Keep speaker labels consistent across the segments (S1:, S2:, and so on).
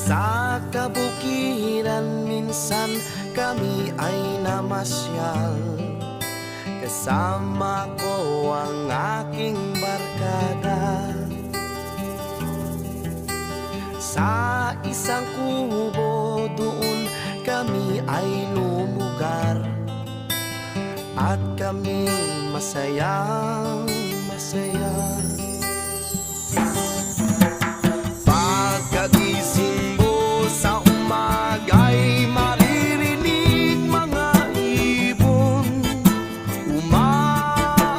S1: Sa kabukiran minsan kami ay namasyal, kasama ko ang aking barkada. Sa isang kubo doon kami ay lumugar, at kami masayang masaya. Pagkagising mo sa umaga'y maririnig mga ibon umawi.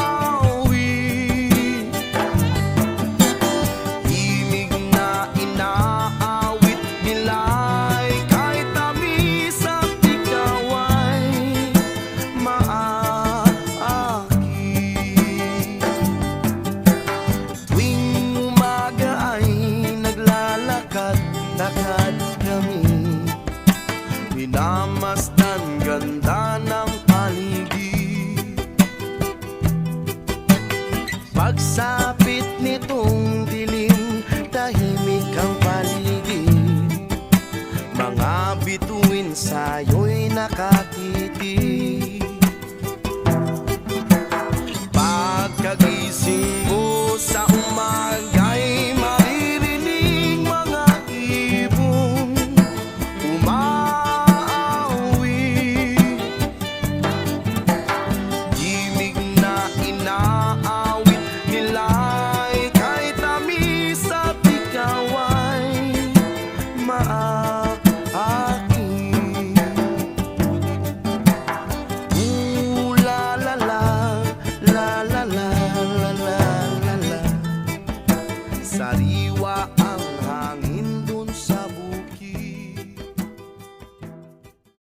S1: Himig na inaawit nila'y kahit tamis at ikaw ay maakit. Tuwing umaga ay naglalakad-lakad kami, minamasdan ganda ng paligid. Pagsapit nitong dilim, tahimik ang paligid, mga bituin sa'yo'y nakatitig. Pagkagising mo sa umaga'y maririnig mga ibon umawi. Himig na inaawit nila'y kahit tamis at ikaw ay maaaking. Ooh la la la, la la la la la la la. Sariwa ang